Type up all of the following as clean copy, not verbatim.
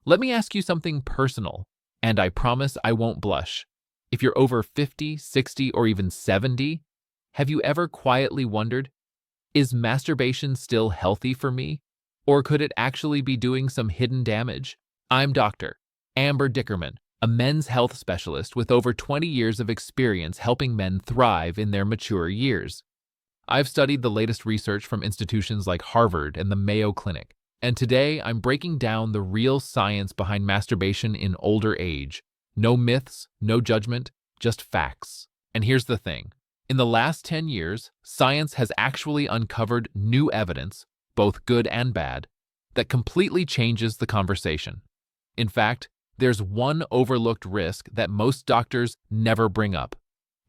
Let me ask you something personal, and I promise I won't blush. If you're over 50, 60, or even 70, have you ever quietly wondered, is masturbation still healthy for me? Or could it actually be doing some hidden damage? I'm Dr. Amber Dickerman, a men's health specialist with over 20 years of experience helping men thrive in their mature years. I've studied the latest research from institutions like Harvard and the Mayo Clinic, and today I'm breaking down the real science behind masturbation in older age. No myths, no judgment, just facts. And here's the thing. In the last 10 years, science has actually uncovered new evidence, both good and bad, that completely changes the conversation. In fact, there's one overlooked risk that most doctors never bring up,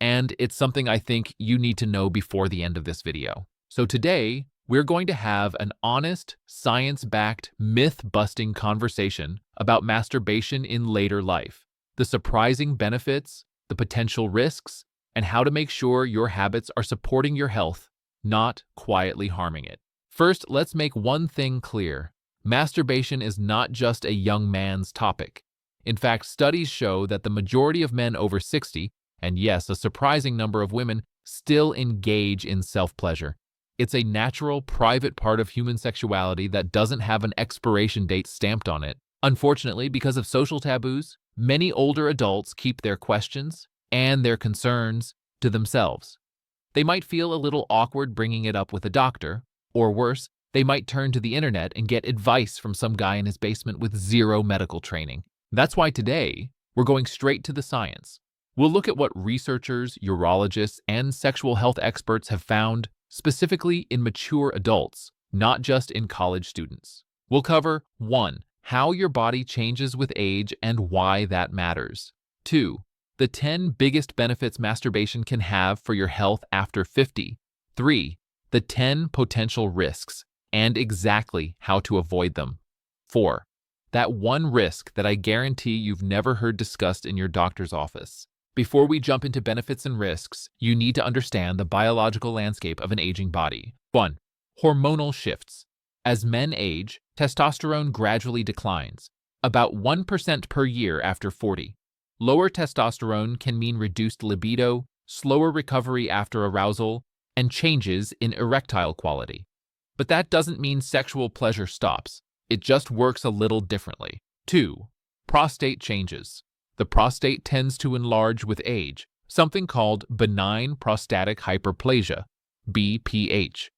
and it's something I think you need to know before the end of this video. So today, we're going to have an honest, science-backed, myth-busting conversation about masturbation in later life, the surprising benefits, the potential risks, and how to make sure your habits are supporting your health, not quietly harming it. First, let's make one thing clear. Masturbation is not just a young man's topic. In fact, studies show that the majority of men over 60, and yes, a surprising number of women, still engage in self-pleasure. It's a natural, private part of human sexuality that doesn't have an expiration date stamped on it. Unfortunately, because of social taboos, many older adults keep their questions and their concerns to themselves. They might feel a little awkward bringing it up with a doctor, or worse, they might turn to the internet and get advice from some guy in his basement with zero medical training. That's why today, we're going straight to the science. We'll look at what researchers, urologists, and sexual health experts have found specifically in mature adults, not just in college students. We'll cover 1. How your body changes with age and why that matters. 2. The 10 biggest benefits masturbation can have for your health after 50. 3. The 10 potential risks and exactly how to avoid them. 4. That one risk that I guarantee you've never heard discussed in your doctor's office. Before we jump into benefits and risks, you need to understand the biological landscape of an aging body. 1. Hormonal shifts. As men age, testosterone gradually declines, about 1% per year after 40. Lower testosterone can mean reduced libido, slower recovery after arousal, and changes in erectile quality. But that doesn't mean sexual pleasure stops. It just works a little differently. 2. Prostate changes. The prostate tends to enlarge with age, something called benign prostatic hyperplasia, BPH.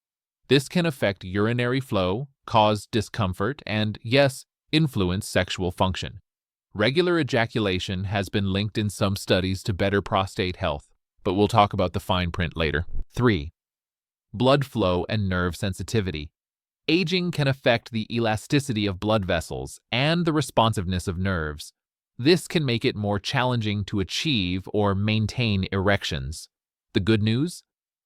This can affect urinary flow, cause discomfort, and, yes, influence sexual function. Regular ejaculation has been linked in some studies to better prostate health, but we'll talk about the fine print later. 3. Blood flow and nerve sensitivity. Aging can affect the elasticity of blood vessels and the responsiveness of nerves. This can make it more challenging to achieve or maintain erections. The good news?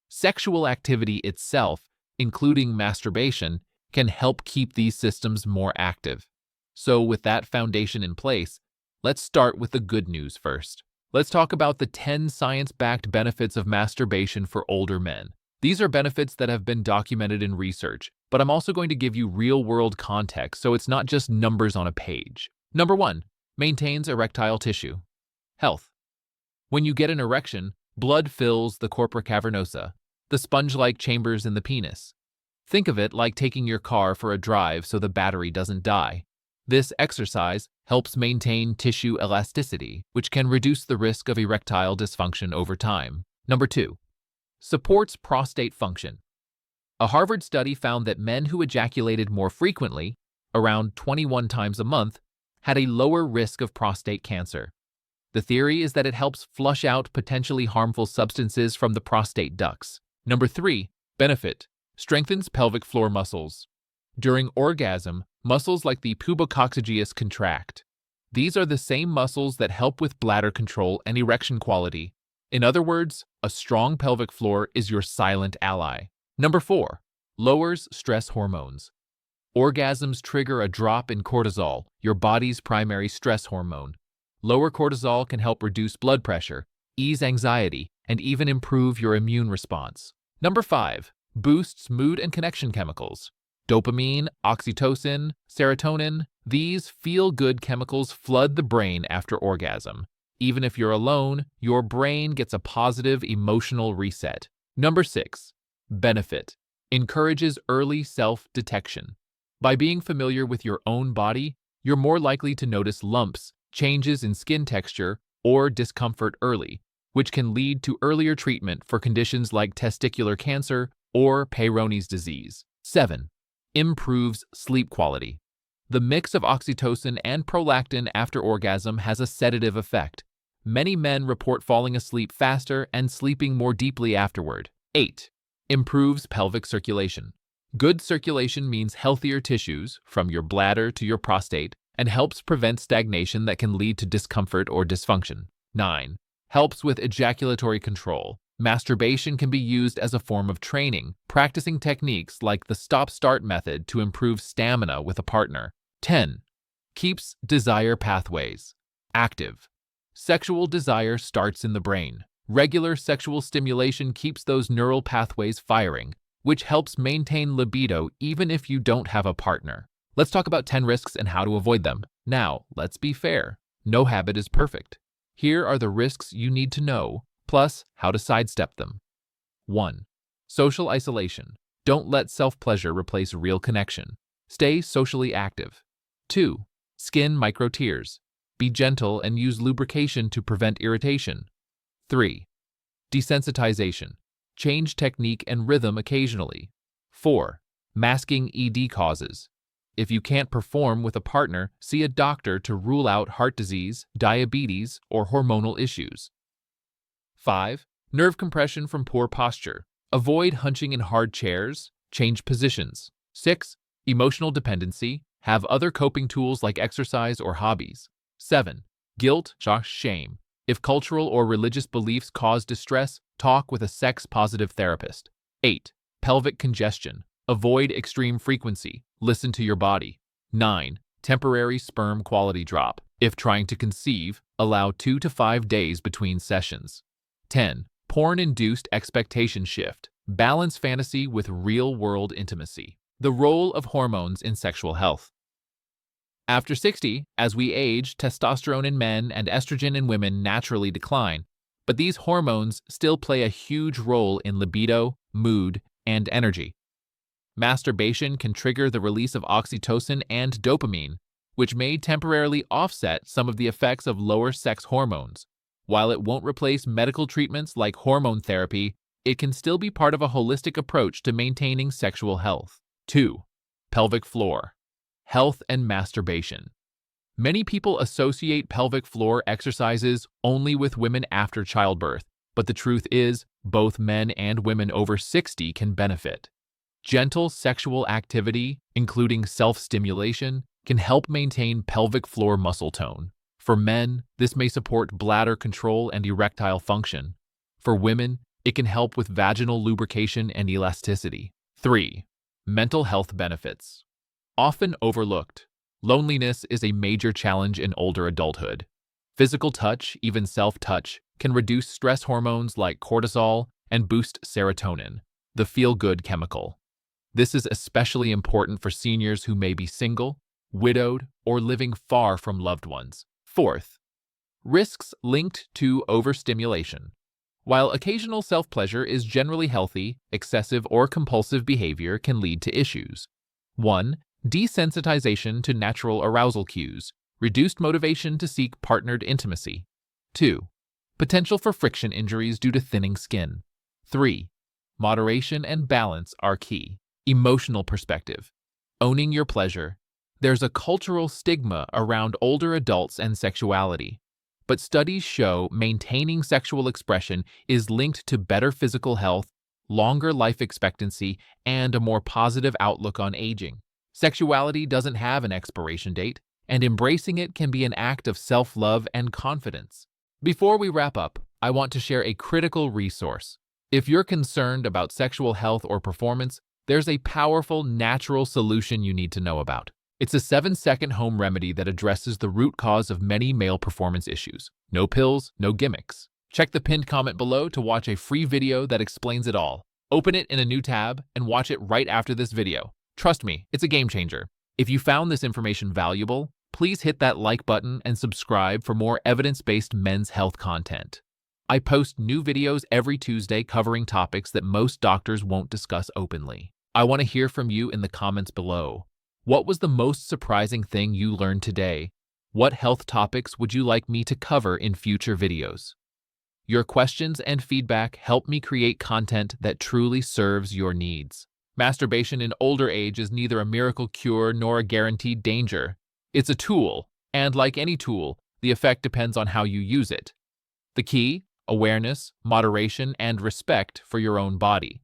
Sexual activity itself, including masturbation, can help keep these systems more active. So with that foundation in place, let's start with the good news first. Let's talk about the 10 science-backed benefits of masturbation for older men. These are benefits that have been documented in research, but I'm also going to give you real-world context so it's not just numbers on a page. Number 1. Maintains erectile tissue. Health. When you get an erection, blood fills the corpora cavernosa, the sponge-like chambers in the penis. Think of it like taking your car for a drive so the battery doesn't die. This exercise helps maintain tissue elasticity, which can reduce the risk of erectile dysfunction over time. Number 2. Supports prostate function. A Harvard study found that men who ejaculated more frequently, around 21 times a month, had a lower risk of prostate cancer. The theory is that it helps flush out potentially harmful substances from the prostate ducts. Number 3. Benefit. Strengthens pelvic floor muscles. During orgasm, muscles like the pubococcygeus contract. These are the same muscles that help with bladder control and erection quality. In other words, a strong pelvic floor is your silent ally. Number 4. Lowers stress hormones. Orgasms trigger a drop in cortisol, your body's primary stress hormone. Lower cortisol can help reduce blood pressure, ease anxiety, and even improve your immune response. Number 5. Boosts mood and connection chemicals. Dopamine, oxytocin, serotonin, these feel-good chemicals flood the brain after orgasm. Even if you're alone, your brain gets a positive emotional reset. Number 6. Benefit. Encourages early self-detection. By being familiar with your own body, you're more likely to notice lumps, changes in skin texture, or discomfort early, which can lead to earlier treatment for conditions like testicular cancer or Peyronie's disease. 7. Improves sleep quality. The mix of oxytocin and prolactin after orgasm has a sedative effect. Many men report falling asleep faster and sleeping more deeply afterward. 8. Improves pelvic circulation. Good circulation means healthier tissues, from your bladder to your prostate, and helps prevent stagnation that can lead to discomfort or dysfunction. 9. Helps with ejaculatory control. Masturbation can be used as a form of training, practicing techniques like the stop-start method to improve stamina with a partner. 10. Keeps desire pathways active. Sexual desire starts in the brain. Regular sexual stimulation keeps those neural pathways firing, which helps maintain libido even if you don't have a partner. Let's talk about 10 risks and how to avoid them. Now, let's be fair. No habit is perfect. Here are the risks you need to know, plus how to sidestep them. 1. Social isolation. Don't let self-pleasure replace real connection. Stay socially active. 2. Skin micro-tears. Be gentle and use lubrication to prevent irritation. 3. Desensitization. Change technique and rhythm occasionally. 4. Masking ED causes. If you can't perform with a partner, see a doctor to rule out heart disease, diabetes, or hormonal issues. 5. Nerve compression from poor posture. Avoid hunching in hard chairs. Change positions. 6. Emotional dependency. Have other coping tools like exercise or hobbies. 7. Guilt, shame. If cultural or religious beliefs cause distress, talk with a sex-positive therapist. 8. Pelvic congestion. Avoid extreme frequency. Listen to your body. 9. Temporary sperm quality drop. If trying to conceive, allow 2 to 5 days between sessions. 10. Porn-induced expectation shift. Balance fantasy with real-world intimacy. The role of hormones in sexual health. After 60, as we age, testosterone in men and estrogen in women naturally decline, but these hormones still play a huge role in libido, mood, and energy. Masturbation can trigger the release of oxytocin and dopamine, which may temporarily offset some of the effects of lower sex hormones. While it won't replace medical treatments like hormone therapy, it can still be part of a holistic approach to maintaining sexual health. 2. Pelvic floor. Health and masturbation. Many people associate pelvic floor exercises only with women after childbirth, but the truth is, both men and women over 60 can benefit. Gentle sexual activity, including self-stimulation, can help maintain pelvic floor muscle tone. For men, this may support bladder control and erectile function. For women, it can help with vaginal lubrication and elasticity. 3. Mental health benefits. Often overlooked, loneliness is a major challenge in older adulthood. Physical touch, even self-touch, can reduce stress hormones like cortisol and boost serotonin, the feel-good chemical. This is especially important for seniors who may be single, widowed, or living far from loved ones. 4th, risks linked to overstimulation. While occasional self-pleasure is generally healthy, excessive or compulsive behavior can lead to issues. 1. Desensitization to natural arousal cues, reduced motivation to seek partnered intimacy. 2. Potential for friction injuries due to thinning skin. 3. Moderation and balance are key. Emotional perspective. Owning your pleasure. There's a cultural stigma around older adults and sexuality, but studies show maintaining sexual expression is linked to better physical health, longer life expectancy, and a more positive outlook on aging. Sexuality doesn't have an expiration date, and embracing it can be an act of self-love and confidence. Before we wrap up, I want to share a critical resource. If you're concerned about sexual health or performance, there's a powerful, natural solution you need to know about. It's a 7-second home remedy that addresses the root cause of many male performance issues. No pills, no gimmicks. Check the pinned comment below to watch a free video that explains it all. Open it in a new tab and watch it right after this video. Trust me, it's a game changer. If you found this information valuable, please hit that like button and subscribe for more evidence-based men's health content. I post new videos every Tuesday covering topics that most doctors won't discuss openly. I want to hear from you in the comments below. What was the most surprising thing you learned today? What health topics would you like me to cover in future videos? Your questions and feedback help me create content that truly serves your needs. Masturbation in older age is neither a miracle cure nor a guaranteed danger. It's a tool, and like any tool, the effect depends on how you use it. The key? Awareness, moderation, and respect for your own body.